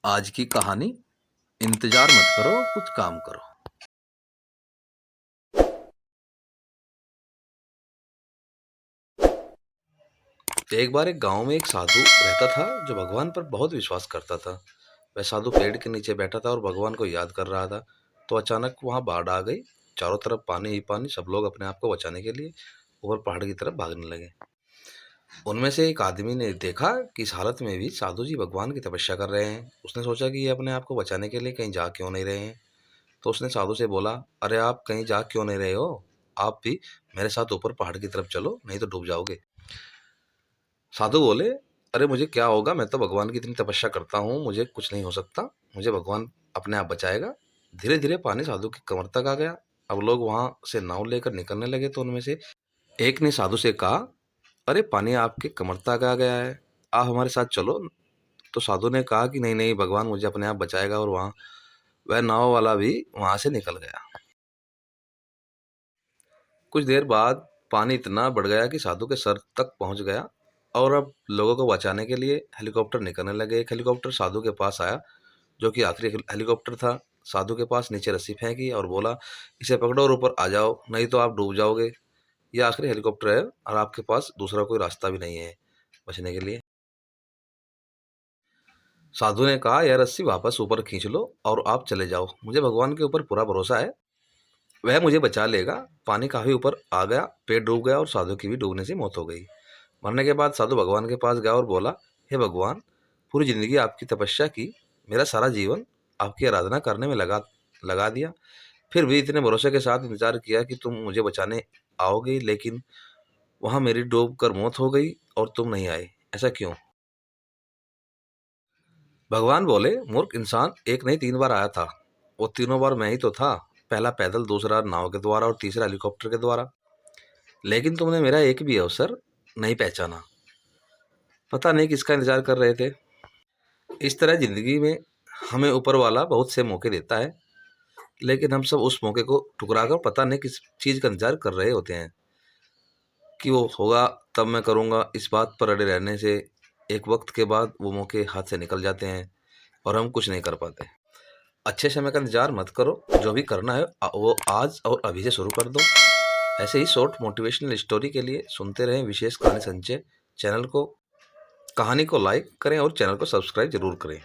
आज की कहानी। इंतजार मत करो, कुछ काम करो। एक बार एक गांव में एक साधु रहता था जो भगवान पर बहुत विश्वास करता था। वह साधु पेड़ के नीचे बैठा था और भगवान को याद कर रहा था। तो अचानक वहां बाढ़ आ गई। चारों तरफ पानी ही पानी। सब लोग अपने आप को बचाने के लिए ऊपर पहाड़ की तरफ भागने लगे। उनमें से एक आदमी ने देखा कि इस हालत में भी साधु जी भगवान की तपस्या कर रहे हैं। उसने सोचा कि ये अपने आप को बचाने के लिए कहीं जा क्यों नहीं रहे हैं। तो उसने साधु से बोला, अरे आप कहीं जा क्यों नहीं रहे हो? आप भी मेरे साथ ऊपर पहाड़ की तरफ चलो, नहीं तो डूब जाओगे। साधु बोले, अरे मुझे क्या होगा, मैं तो भगवान की इतनी तपस्या करता हूँ, मुझे कुछ नहीं हो सकता। मुझे भगवान अपने आप बचाएगा। धीरे धीरे पानी साधु की कमर तक आ गया। अब लोग वहां से नाव लेकर निकलने लगे तो उनमें से एक ने साधु से कहा, अरे पानी आपके कमर तक आ गया है, आप हमारे साथ चलो। तो साधु ने कहा कि नहीं नहीं, भगवान मुझे अपने आप बचाएगा। और वहां वह नाव वाला भी वहां से निकल गया। कुछ देर बाद पानी इतना बढ़ गया कि साधु के सर तक पहुंच गया। और अब लोगों को बचाने के लिए हेलीकॉप्टर निकलने लगे। एक हेलीकॉप्टर साधु के पास आया, जो कि आखिरी हेलीकॉप्टर था। साधु के पास नीचे रस्सी फेंकी और बोला, इसे पकड़ो और ऊपर आ जाओ, नहीं तो आप डूब जाओगे। यह आखिरी हेलीकॉप्टर है और आपके पास दूसरा कोई रास्ता भी नहीं है बचने के लिए। साधु ने कहा, यह रस्सी वापस ऊपर खींच लो और आप चले जाओ। मुझे भगवान के ऊपर पूरा भरोसा है, वह मुझे बचा लेगा। पानी काफी ऊपर आ गया, पेट डूब गया और साधु की भी डूबने से मौत हो गई। मरने के बाद साधु भगवान के पास गया और बोला, हे भगवान, पूरी जिंदगी आपकी तपस्या की, मेरा सारा जीवन आपकी आराधना करने में लगा लगा दिया, फिर भी इतने भरोसे के साथ इंतजार किया कि तुम मुझे बचाने आओगे, लेकिन वहां मेरी डूब कर मौत हो गई और तुम नहीं आए, ऐसा क्यों? भगवान बोले, मूर्ख इंसान, एक नहीं 3 बार आया था। वो तीनों बार मैं ही तो था। पहला पैदल, दूसरा नाव के द्वारा और तीसरा हेलीकॉप्टर के द्वारा। लेकिन तुमने मेरा एक भी अवसर नहीं पहचाना। पता नहीं किसका इंतजार कर रहे थे। इस तरह जिंदगी में हमें ऊपर वाला बहुत से मौके देता है, लेकिन हम सब उस मौके को ठुकरा कर पता नहीं किस चीज का इंतजार कर रहे होते हैं कि वो होगा तब मैं करूँगा। इस बात पर अड़े रहने से एक वक्त के बाद वो मौके हाथ से निकल जाते हैं और हम कुछ नहीं कर पाते। अच्छे समय का इंतजार मत करो, जो भी करना है वो आज और अभी से शुरू कर दो। ऐसे ही शॉर्ट मोटिवेशनल स्टोरी के लिए सुनते रहें विशेष कहानी संचय चैनल को। कहानी को लाइक करें और चैनल को सब्सक्राइब जरूर करें।